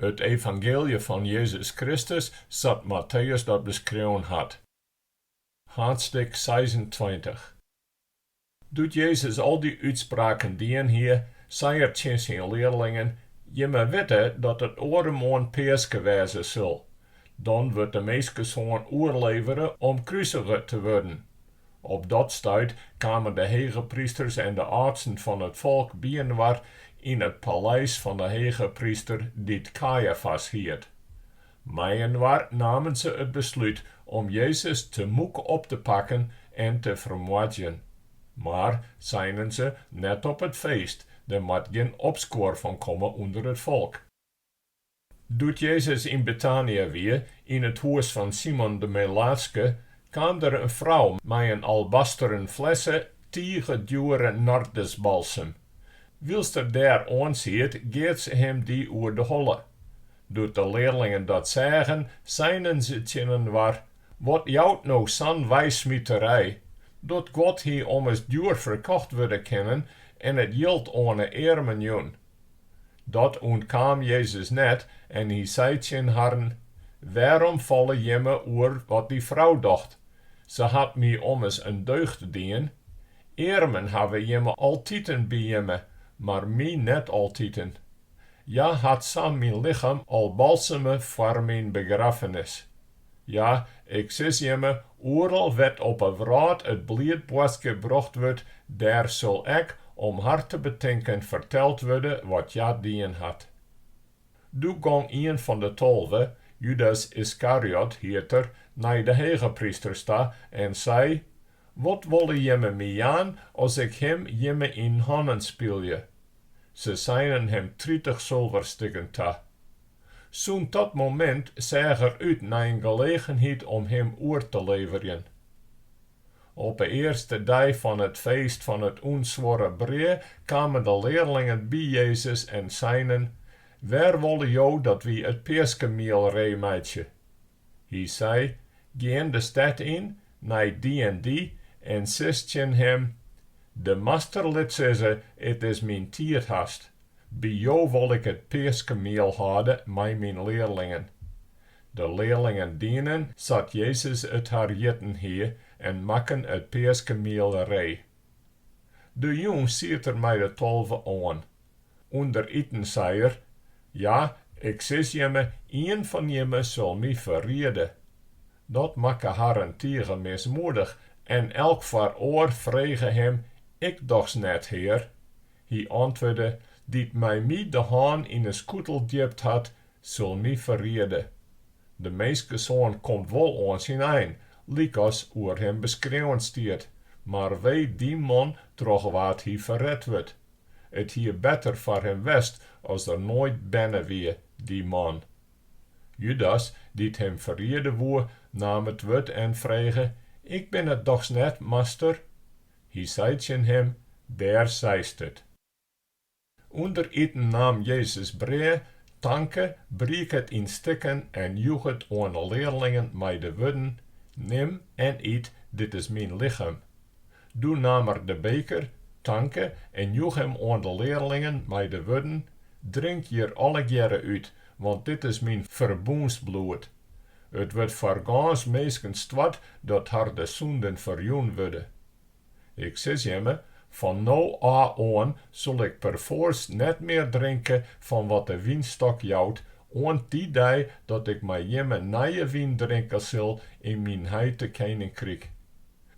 Het Evangeelje van Jezus Kristus zat Mattéus dat beskreaun had. Haadstik 26. Doet Jezus al die uitspraken dien hier, zei er tegen zijn leerlingen, je moet weten dat het oordemoon peaske wezen zal. Dan wordt de meesterzoon oorleveren om krusiging te worden. Op dat stuit kwamen de hege priesters en de artsen van het volk bijeenwaar in het paleis van de hege priester die Caiaphas hield. Mijnwaar namen ze het besluit om Jezus te moek op te pakken en te fermoardzjen. Maar, zeiden ze, net op het feest, er moet geen opschoor van komen onder het volk. Doet Jezus in Betánië weer, in het huis van Simon de Melaatske, kwam er een vrouw met een albasteren flesse dure nardesbalsem. Wilst er daar aanziet, geeft ze hem die oer de holle. Doet de leerlingen dat zeggen, zeiden ze tegen waar, wat jouwt nou zo'n wijsmieterij, dat God hier om eens duur verkocht worden kennen en het yield aan een eermenjoen. Dat ontkwam Jezus net en hij zei tegen haar, waarom vallen je me oer wat die vrouw dacht? Ze had mij om eens een deugd dien. Eermen hebben je me altieten bij je me, maar mij net altieten. Ja, had sam mijn lichaam al balsemen voor mijn begraffenis. Ja, ik zeg je me, overal werd op een wraad het bliedboos gebracht wordt, daar zal ik, om haar te bedenken, verteld worden wat ja dien had. Toen ging een van de 12, Judas Iskariot heet naar de hege priester sta en zei, wat wolle je me mee aan als ik hem je me in handen spilje? Ze zeiden hem 30 zilverstukken ta. Zo'n dat moment zag er uit naar een gelegenheid om hem oor te leveren. Op de eerste dag van het feest van het onzware breed kwamen de leerlingen bij Jezus en zeiden, waar wilde jou dat we het peaskemiel reemeidje? Hij zei, ga de stad in, naar die en zestjen hem, de master liet zeggen, het is mijn tijd hast. Bij jou wil ik het peaskemiel houden met mijn leerlingen. De leerlingen dienen, zat Jezus het haar jitten hier en maken het peaskemiel rij. De jong ziet er mij de 12 aan. Onder eten zei er, ja, ik zeg je me, een van je zal mij verriede. Dat maakte haar een tegen mismoedig en elk voor oor vregen hem, ik dochs net, heer. Hij antwoordde, die mij de haan in een skoetel diept had, zal mij verriede. De meesterzoon komt wel aan zijn eind, liek als oer hem beskreaun stiert, maar weet die man troch wat hij verred wordt. Het hier beter voor hem west als er nooit binnen wie, die man. Judas, die hem verriede woer, nam het woord en vrege, ik ben het dochs net, master. Hij zei tegen hem, daar zijst het. Onder eten nam Jezus breed, tanke, breek het in stukken en joeg het aan de leerlingen met de woorden, neem en eet, dit is mijn lichaam. Toen nam er de beker, tanke en joeg hem aan de leerlingen met de woorden, drink hier alle jaren uit, want dit is mijn verbondsbloed. Het wordt voor gans mensen stwat dat haar de zonden verjoen worden. Ik zeg je me, van nou aan zal ik perforce net meer drinken van wat de wienstok jouwt, aan die dag dat ik met jemme nieuwe wien drinken zal in mijn Heite koninkrijk.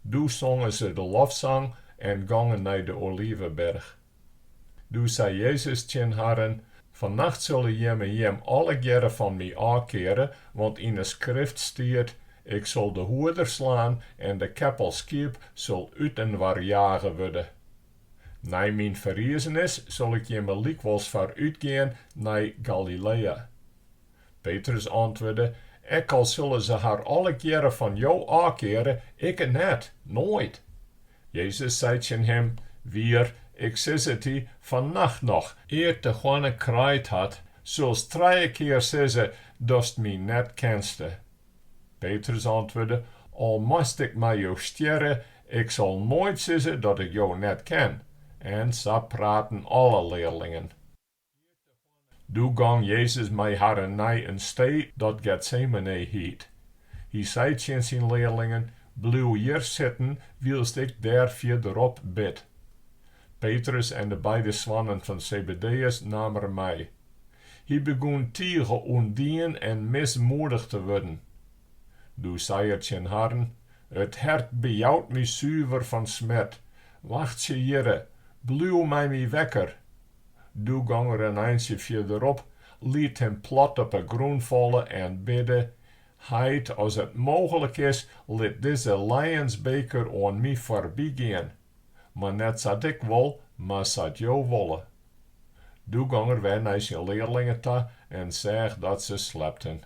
Toen zongen ze de lofzang en gingen naar de Olivenberg. Toen zei Jezus tegen haar, vannacht zullen jemme jem alle jaren van mij aankeren, want in de schrift staat, ik zal de hoeder slaan en de keppelskiep zal uit en waar jagen worden. Na mijn ferrizenis zal ik jemme likwijls vooruitgaan naar Galilea. Petrus antwoordde, ik al zullen ze haar alle keren van jou aankeren, ik net, nooit. Jezus zei tegen hem, weer, ik zeg het die, vannacht nog, eer de gewone kraait had, zulst 3 keer zeggen, dat mij net kenste. Petrus antwoordde, al moest ik met jou sterren, ik zal nooit zeggen dat ik jou net ken. En zo praten alle leerlingen. Du gang Jezus mij harren nij een stee dat Gethsemane heet. Hij zei tegen zijn leerlingen, blijf hier zitten, wilst ik daar verderop bid. Petrus en de beide zwanen van Zebedeus namen mij. Hij begon tegen ondien en mismoedig te worden. Du zei het zijn harren, het hart bejouwt mij zuiver van smet. Wacht je hier, blijf mij wekker. Du gang er een eindje verderop, liet hem plat op een grond vallen en bidde, Heit, als het mogelijk is, laat deze lionsbeker aan mij voorbij gaan. Maar net zat ik wil, maar zat jou willen. Du gang er weer naar zijn leerlingen toe en zeg dat ze slepten.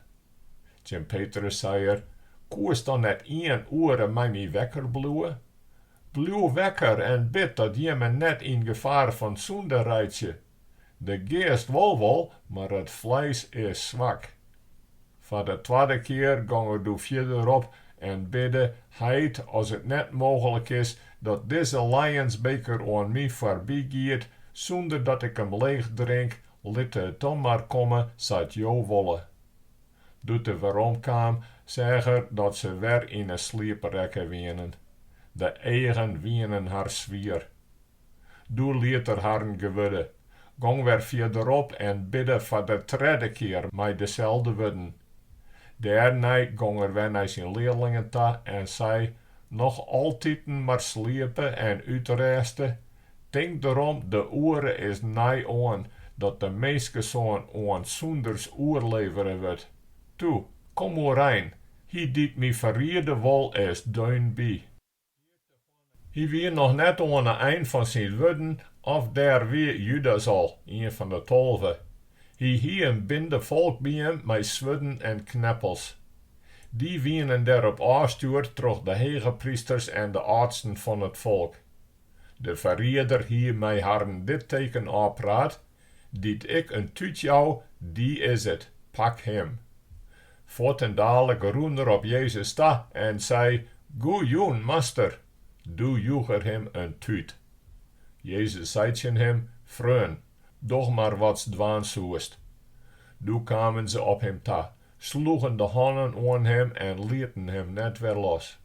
Jim Petrus zei er, koest dan net 1 uur en mij wekker blijven? Blijf wekker en bid dat je me net in gevaar van zonde rijdt. De geest wil, maar het vlees is zwak. Voor de tweede keer gang er verderop en bidden, Heit, als het net mogelijk is, dat deze lionsbeker aan mij voorbij gaat, zonder dat ik hem leeg drink, laat het dan maar komen, zat jou willen. Doet de waarom kwam, zeg er dat ze weer in een slieprekken wienen. De eigen wienen haar zwier. Doe liet er haren gewudden. Gang weer verderop en bidden voor de tweede keer mij dezelfde wudden. Daarna ging er weer naar zijn leerlingen toe en zei, nog altijd maar sliepen en uitresten. Denk erom, de uren is nij aan, dat de meesten aan zonders uur leveren wordt. Toe, kom maar rein, hij die me ferriede wil is duin bij. Hij wie nog net aan het eind van zijn wudden, of daar weer Judas al, een van de 12. Hij hier een binde volk bij hem met zwudden en kneppels. Die wienen daarop aanstuurd troch de hege priesters en de artsen van het volk. De verrieder hier mij haren dit teken aanpraat, dit ik een tuut jou, die is het, pak hem. Voort en dadelijk roende op Jezus sta en zei, goe joen, master, doe joeger hem een tuut. Jezus zei tegen hem, vreun, doch maar wat dwaans zoest. Toen kwamen ze op hem ta, sloegen de handen aan hem en lieten hem net weer los.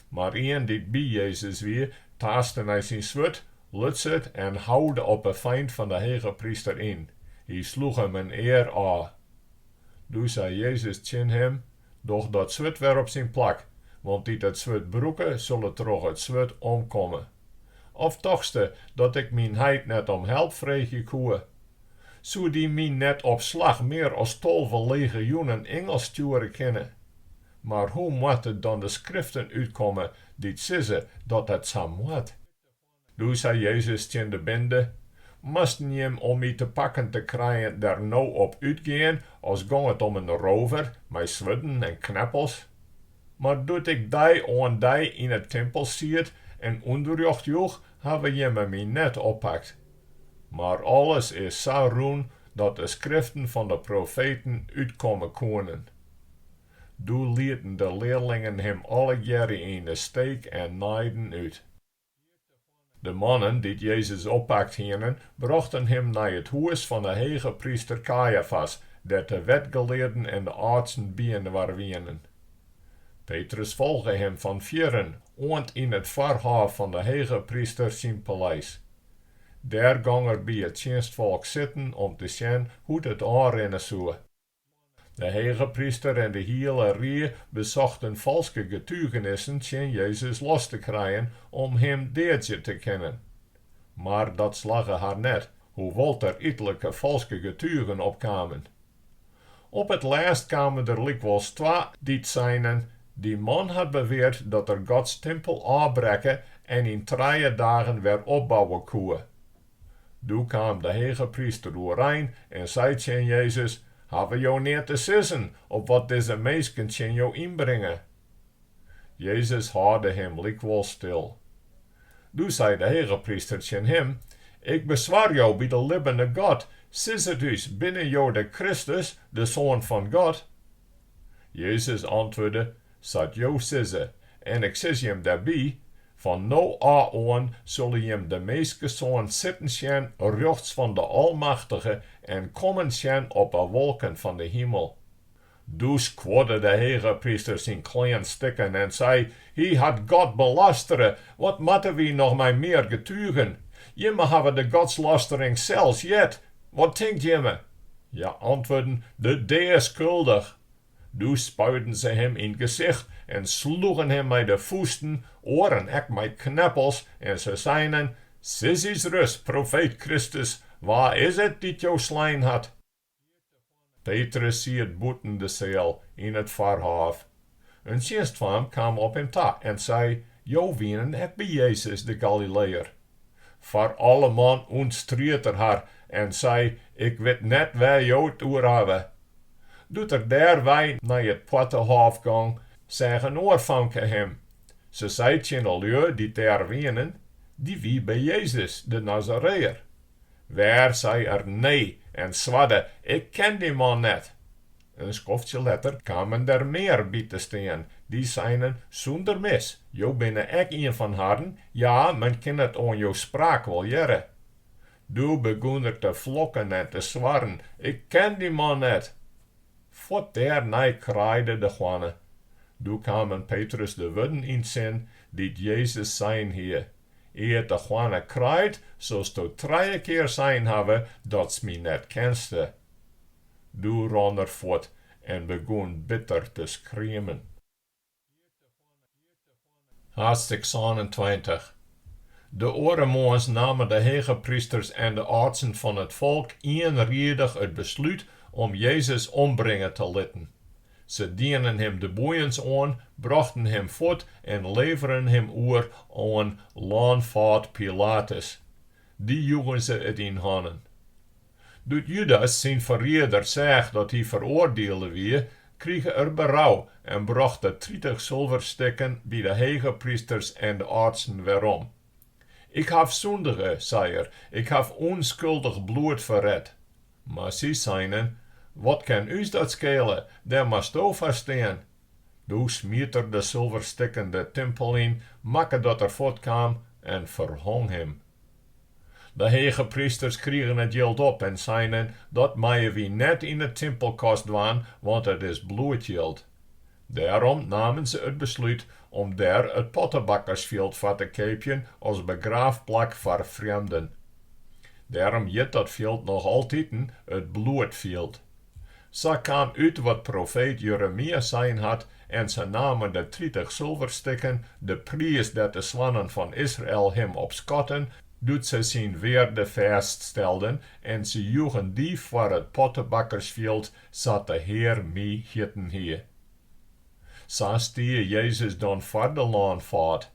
Maar een die bij Jezus weer, taaste naar zijn zwart, lutste het en houwde op een feind van de hege priester in. Hij sloeg hem een eer aan. Toen zei Jezus tegen hem, doch dat zwart weer op zijn plak, want die dat zwart broeken, zullen troch het zwart omkomen. Of tochste, dat ik mijn heid net om help vrege koe. Zou die mij net op slag meer als 12 legioenen ynstelling kennen. Maar hoe moet het dan de schriften uitkomen die zeggen dat het zo moet? Toen zei Jezus tegen de bende, moesten je hem om mij te pakken te krijgen daar nou op uitgaan, als ging het om een rover, met zwudden en kneppels? Maar doet ik die aan die in het tempel ziet en onderjocht joeg, hebben je me mij net oppakt. Maar alles is zo roen dat de schriften van de profeten uitkomen konden. Toen lieten de leerlingen hem alle jaren in de steek en naaiden uit. De mannen die Jezus oppakt hielden, brachten hem naar het huis van de hege priester Caiaphas, dat de wetgeleerden en de artsen bijeen waren. Petrus volgde hem van vieren, oant in het voorhof van de hege priester zijn paleis. Daar ging er bij het dienstvolk zitten om te zien hoe het aanrennen zou. De hege priester en de hele Rie bezochten valse getuigenissen tegen Jezus los te krijgen om hem deertje te kennen. Maar dat slagge haar net, hoewel er ettelijke valse getuigen opkwamen. Op het laatst kwamen er likwijls 2 die zeiden, die man had beweerd dat er Gods tempel aanbreken en in 3 dagen weer opbouwen kon. Toen kwam de hege priester doorheen en zei tegen Jezus, hebben jou niet te zeggen op wat deze meisken tegen jou inbrengen? Jezus hoorde hem likwijls stil. Toen zei de hege priester tegen hem, ik bezwaar jou bij de levende God, sis het dus binnen jou de Christus, de Zoon van God? Jezus antwoordde, zat jou sissen, en ik sis hem daarbij, Van nou aan zullen hem de menszoon zitten zien rechts van de Almachtige en komen zien op de wolken van de hemel. Dus kwodde de hegepriester zijn klein stikken en zei, hij had God belasteren, wat moeten we nog maar meer getuigen? Jimme hebben de godslastering zelfs jet. Wat denkt jimme? Ja, antwoorden, de is schuldig. Dus spuiten ze hem in gezicht en sloegen hem met de voesten, oren ek met kneppels, en ze zeiden, Sissie's rust, profeet Christus, waar is het die jou slein had? Petrus zie het boeten de cel in het verhof. Een dienst van hem kwam op hem ta en zei, jou wienen ek bij Jezus de Galileër. Voor alle man ontstreed haar en zei, ik weet net waar jou het oor hebben. Doet er derwij naar het pottenhof gang, zeggen oorvanke hem. Ze zei tjen al die ter wienen, die wie bij Jezus de Nazareër. Waar zei er nee en zwadde, ik ken die man net. Een schoftje later kwamen er meer bij te staan, die zeiden, zonder mis, jou binnen ek een van harden, ja, men kan het aan jou spraak wel jere. Du begon er te vlokken en te zwarren, ik ken die man net. Vot daarna kraaide de guane. Du kwamen Petrus de wudden in zin, die Jezus zijn hier. Eer de guane kraait, zoals to 3 keer zijn hebben, dat s me net kenste. Du ran er voort en begon bitter te schreeuwen. Haadstik 27. De orenmoons namen de hegepriesters en de artsen van het volk eenredig het besluit om Jezus ombrengen te laten. Ze dienen hem de boeiens aan, brachten hem voort en leveren hem oor aan landvaart Pilatus. Die joegen ze het in handen. Doet Judas zijn verreder zegt dat hij veroordeelde wie, kreeg er berouw en bracht de 30 zilverstukken bij de hegepriesters en de artsen weerom. Ik heb zondige, zei er, ik heb onschuldig bloed verred. Maar ze zeiden, wat kan u dat schelen, daar moest u verstaan. Du smiet er de zilverstukken de tempel in, makke dat er voortkwam en verhong hem. De hegepriesters kregen het geld op en zeiden, dat maaien we net in de tempelkast doen, want het is bloedgeld. Daarom namen ze het besluit om daar het pottenbakkersveld voor te kopen als begraafplek voor vreemden. Daarom jet dat veld nog altijd het bloedveld. Zo kwam uit wat profeet Jeremia zijn had en ze namen de 30 zilverstukken, de prijs dat de zwanen van Israël hem opschatten, doet ze zijn weerde vaststelden en ze joegen die voor het pottenbakkersveld, zat de Heer mee hitten hier. Zo stie Jezus dan voor de landvaart.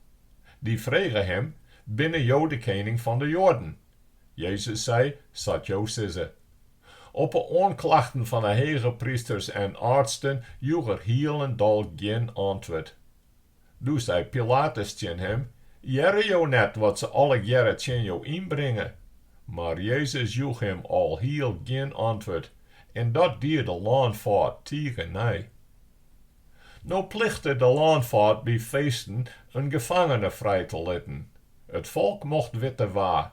Die vregen hem, binnen jou de koning van de Jorden? Jezus zei, zat jou sissen. Op de aanklachten van de hegepriesters en artsen joeg er heel en dal geen antwoord. Toen zei Pilatus tegen hem, jere jou net wat ze alle jaren tegen jou inbrengen. Maar Jezus joeg hem al heel geen antwoord, en dat deed de landvaart tegen nee. Nou plichtte de landvaart bij feesten een gevangene vrij te laten. Het volk mocht weten waar.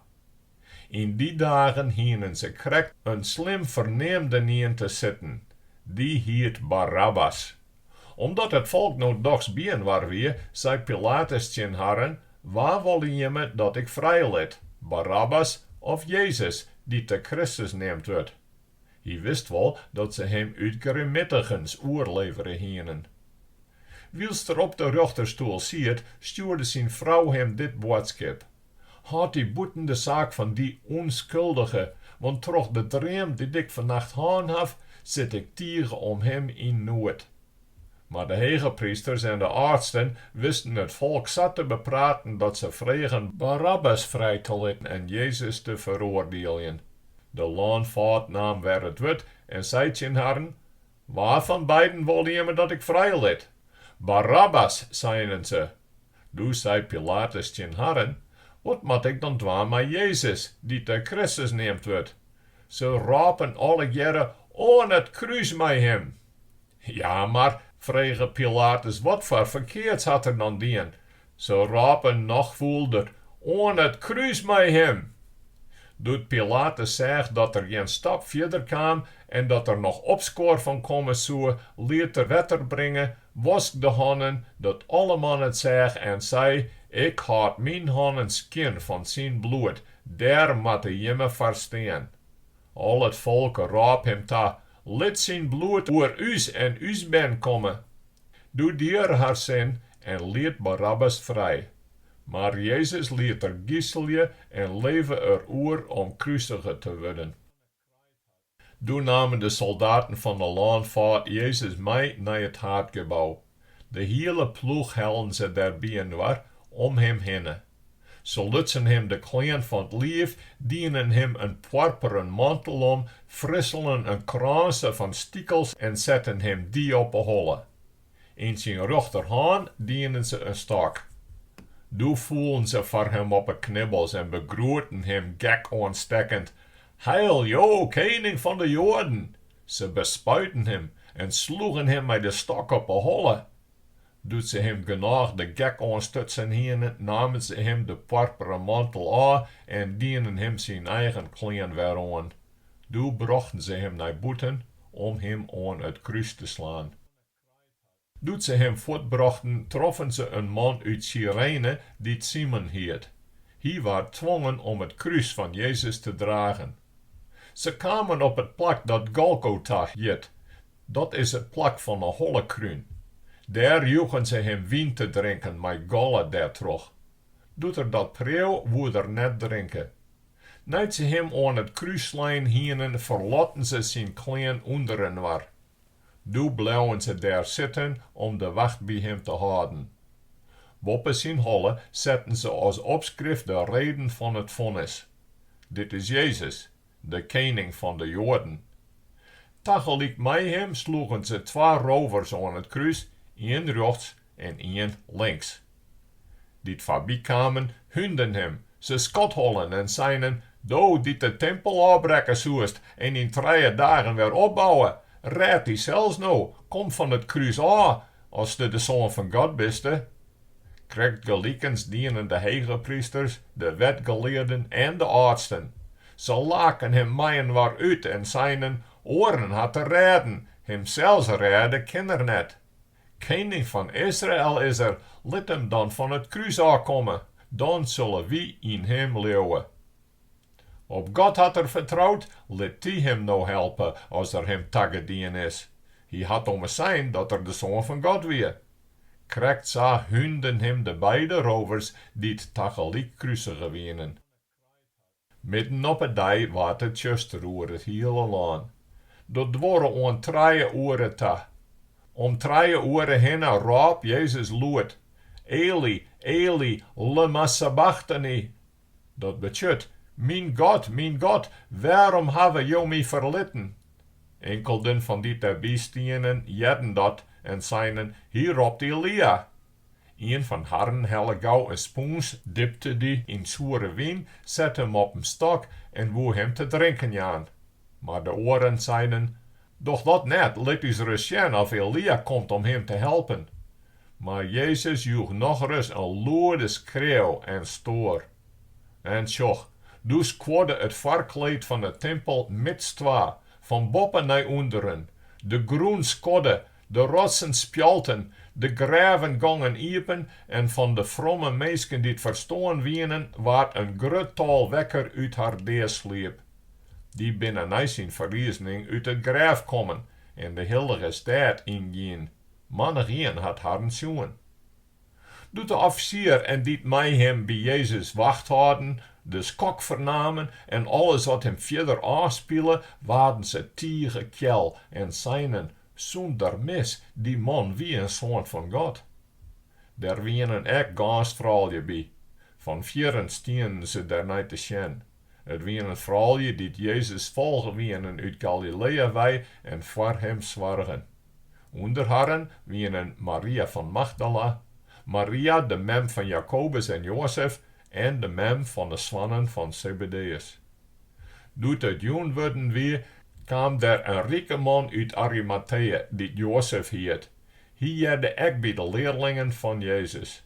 In die dagen hienen ze krek een slim verneemde neer te zitten. Die hiet Barabbas. Omdat het volk nou dogs bien waar weer, zei Pilatus ten harren, waar willen je me dat ik vrij let? Barabbas of Jezus, die te Christus neemt wordt? Hij wist wel dat ze hem uit geremittigens oorleveren hienen. Wielst er op de rechterstoel ziet, stuurde zijn vrouw hem dit boodschap. Had die boeten de zaak van die onschuldige, want troch de dream die ik vannacht haan heb, zit ik tegen om hem in nood. Maar de hegepriesters en de artsen wisten het volk zat te bepraten dat ze vregen Barabbas vrij te laten en Jezus te veroordelen. De landvaart nam weer het wet en zei ten harren, waar van beiden wilde je me dat ik vrij let? Barabbas, zeiden ze. Toen zei Pilatus ten harren, wat moet ik dan doen met Jezus, die te Christus neemt wordt? Ze rapen alle jaren aan het kruis met hem. Ja, maar, vregen Pilatus, wat voor verkeerds had er dan dien? Ze rapen nog voelder, aan het kruis met hem. Doet Pilatus zegt dat er geen stap verder kwam en dat er nog opschoor van komen zou, liet de wetter brengen, wask de handen, dat alle mannen het zeg en zei, ik had mijn handen skin van zijn bloed, daar moet je me verstaan. Al het volk raap hem ta, let zijn bloed oor us en us ben komen. Doe dier haar zin en liet Barabbas vrij. Maar Jezus liet er gieselje en leven er oer om kruisige te worden. Toen namen de soldaten van de landvaart Jezus mee naar het haardgebouw. De hele ploeg hellen ze daarbij waar om hem heen. Ze lutsen hem de kleen van het lief, dienen hem een purperen mantel om, frisselen een kranse van stiekels en zetten hem die op een holle. In zijn rechterhand dienen ze een stok. Toen voelen ze voor hem op een knibbels en begroeten hem gek aanstekkend. Heil, jo, koning van de Joden! Ze bespuiten hem en sloegen hem met de stok op een holle. Doet ze hem genoeg de gek aanstutsen heen, namen ze hem de purperen mantel aan en dienen hem zijn eigen kleen weer aan. Toen brachten ze hem naar buiten om hem aan het kruis te slaan. Doet ze hem voortbrachten, troffen ze een man uit Cyrene die Simon heet. Hij werd dwongen om het kruis van Jezus te dragen. Ze kwamen op het plak dat Golgotha heet. Dat is het plak van een holle kruin. Daar joegen ze hem wien te drinken, met galle daar troch. Doet er dat preeuw, woe er net drinken. Nadat ze hem aan het kruislijn hienen, verlaten ze zijn kleen onderen war. Toen bleven ze daar zitten om de wacht bij hem te houden. Boven zijn holle zetten ze als opschrift de reden van het vonnis. Dit is Jezus, de koning van de Joden. Tegelijk met hem sloegen ze 2 rovers aan het kruis, 1 rechts en 1 links. Die voorbij kwamen, hunden hem, ze skothollen en zeiden, do die de tempel afbreken zoest en in 3 dagen weer opbouwen. Red die zelfs nou, kom van het kruis af, als de zoon van God biste. Krijgt gelijkens dienen de hege priesters, de wetgeleerden en de artsen. Ze laken hem meien waar uit en zeiden, oren had te redden, hemzelfs redden kan er net. Koning van Israël is er, let hem dan van het kruis aankomen, dan zullen wij in hem leeuwen. Op God had er vertrouwd, let die hem nou helpen als er hem taggedien is. Hij had om zijn dat er de zoon van God weer. Krijgt za hunden hem de beide rovers die het tegelijk kruisigen wienen. Midden op het dag werd het juster oor het hele land. Dat waren aan 3 uur ta. Om 3 uur heen raap Jezus luid. Eli, Eli, lema sabachthani. Dat betekent, mijn God, waarom hebben jou mij verlitten? Enkelden van die terbijstienen jedden dat en zeiden, hier roept Elia. Een van harren helle gauw een spoens, dipte die in zure wien, zette hem op een stok en woe hem te drinken jaan. Maar de oren zeiden, doch dat net, let us rust zien of Elia komt om hem te helpen. Maar Jezus joeg nog eens een luide schreeuw en stoor. En sjoch, dus kwodde het varkleed van de tempel met 2, van boven naar onderen. De groen skodde, de rotsen spjalten, de graven gongen iepen en van de fromme meisken die het verstoon wienen, waard een gruttal wekker uit haar deersliep. Die binnen na zijn verriezening uit het grêf komen en de heilige stad ingeen. Manig een had haar zoen. Doet de officier en die mij hem bij Jezus wacht hadden, de skok vernamen en alles wat hem verder aanspielen, waren ze tiege kjel en zeiden, zonder mis, die man wie een zoon van God. Der wienen ek gaastvrouwje bij. Van 4 stienen ze daarna te zien. Het wie een vrouwje die Jezus volgen wienen uit Galilea wij en voor hem zwargen. Onder haren wienen Maria van Magdala, Maria de mem van Jacobus en Jozef en de mem van de zwannen van Zebedeus. Doet het joen worden weer, kwam er een rijke man uit Arimathea die Jozef heet. Hij jerde ek bij de leerlingen van Jezus.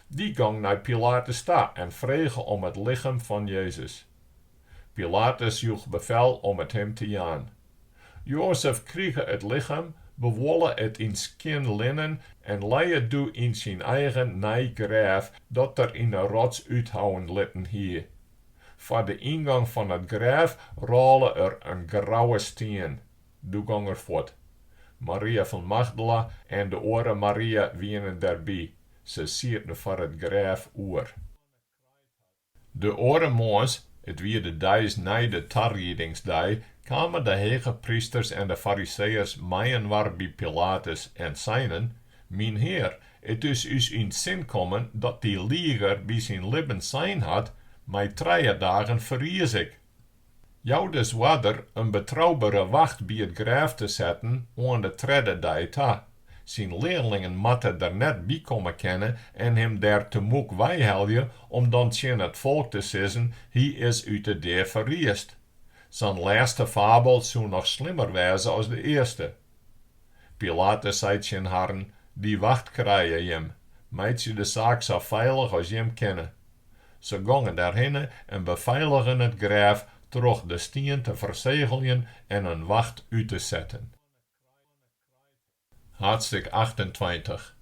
Die gang naar Pilatus sta en vregen om het lichaam van Jezus. Pilatus joeg bevel om het hem te jaan. Jozef kreeg het lichaam, bewollen het in skin linnen en lei het toe in zijn eigen nije grêf dat er in een rots uithouden litten hier. Voor de ingang van het grêf rollen er een grauwe steen. Doe gang er voort. Maria van Magdala en de andere Maria wienen daarbij. Ze zitten voor het grêf oer. De andere morgens, het weer de dags na de tarriedingsdag, kwamen de hege priesters en de fariseërs meien bij Pilatus en zeiden: Mijn heer, het is us in zin komen dat die lieger bij zijn lippen zijn had, mij 3 dagen verries ik. Jou dus wader een betrouwbare wacht bij het graf te zetten aan de 3e dag ta. Zijn leerlingen moeten er net bij komen kennen en hem daar te moek wijhelje om dan tegen het volk te zeggen, hij is uit de deur verriest. Zijn laatste fabel zou nog slimmer wezen als de eerste. Pilatus zei zijn haren, die wacht krijg je hem, meid je de zaak zo veilig als je hem kennen. Ze gongen daarheen en beveiligen het graf troch de steen te verzegelen en een wacht uit te zetten. Haadstik 28.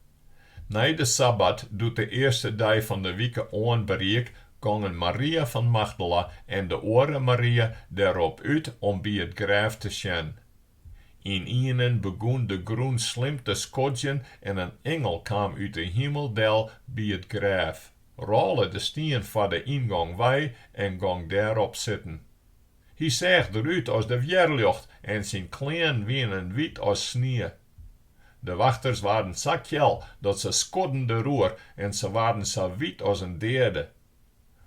Na de Sabbat doet de eerste dag van de week aanbreek, gongen Maria van Magdala en de andere Maria daarop uit om bij het graf te staan. In ihnen begon de groen slim te skotjen en een engel kwam uit de hemeldel bij het graf, rolde de steen voor de ingang wij en ging daarop zitten. Hij zag eruit als de weerlucht en zijn kleren wienen wit als sneeuw. De wachters waren zo kjel dat ze skodden de roer en ze waren zo wit als een derde.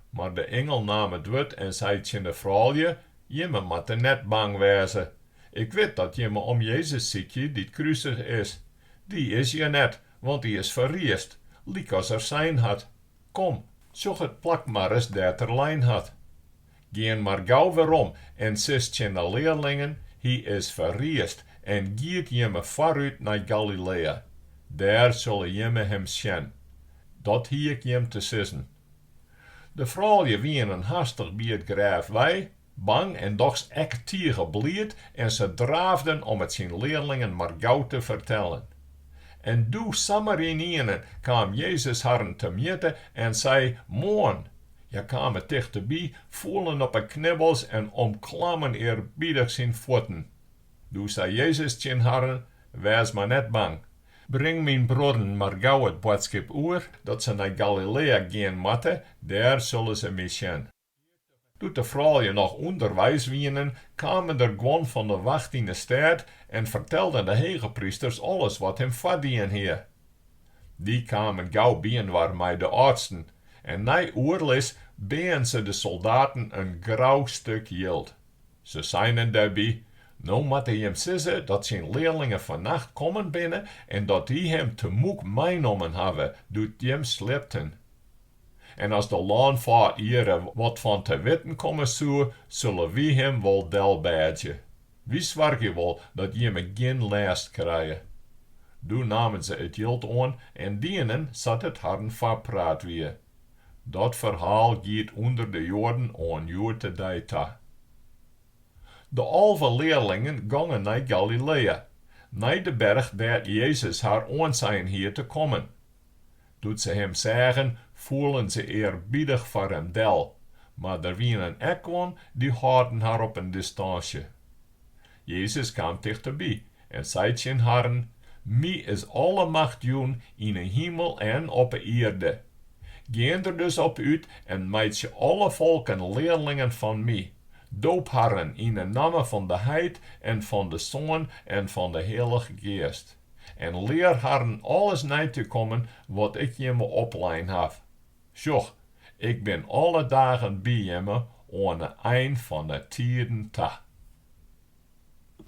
Maar de engel nam het woord en zei tegen de vrouwje, Jimme moet net bang wezen. Ik weet dat jimme om Jezus ziekje die kruisig is. Die is je net, want die is verriest, liek als er zijn had. Kom, zoek het plak maar eens dat er lijn had. Geen maar gauw weerom en zist tegen de leerlingen, hij is verriest en giet jimme vooruit naar Galilea. Daar zullen jimme hem zien. Dat hie ik jem te sissen. De vrouwen wienen hastig bij het graf wij, bang en dochs ek tiegeblied en ze draafden om het zijn leerlingen maar gauw te vertellen. En doe samen in ihnen kwam Jezus haren te meten en zei, Moon. Je kwamen dichterbij, voelen op een knibbels en omklammen eerbiedig zijn voeten. Doe zei Jezus tjen haren, wees maar net bang. Breng mijn broeden maar gauw het boodschap oer, dat ze naar Galilea gaan moeten, daar zullen ze mee zien. Doet de vrouwen nog onderwijs wienen, kwamen er gewoon van de wacht in de stad en vertelden de hege priesters alles wat hem verdien heer. Die kwamen gauw bien waar mij de artsen, en na oorlis been ze de soldaten een grauw stuk yield. Ze zeiden daarbij, nou moet hij hem zeggen dat zijn leerlingen vannacht komen binnen en dat die hem te moek meenomen hebben, doet hem slipten. En als de laanvaart hier wat van te weten komen zou, zullen we hem wel delbadje. Wie zwargen wel dat je me geen last krijgen. Toen namen ze het jild aan en dienen zat het harden verpraat weer. Dat verhaal gaat onder de Jorden aan Jood data. De 11 leerlingen gingen naar Galilea, naar de berg waar Jezus haar aanzien hier te komen. Doet ze hem zeggen, voelen ze eerbiedig voor hem del, maar er wienen ook die houden haar op een distantie. Jezus kwam dichterbij en zei zijn haren, mij is alle macht doen in de hemel en op de aarde. Gaan er dus op uit en maak je alle volken leerlingen van mij. Doop haren in de naam van de Heit en van de Zoon en van de Heilige Geest. En leer haren alles na te komen wat ik je me opleid heb. Zoch, ik ben alle dagen bij je me aan het eind van de tijden ta.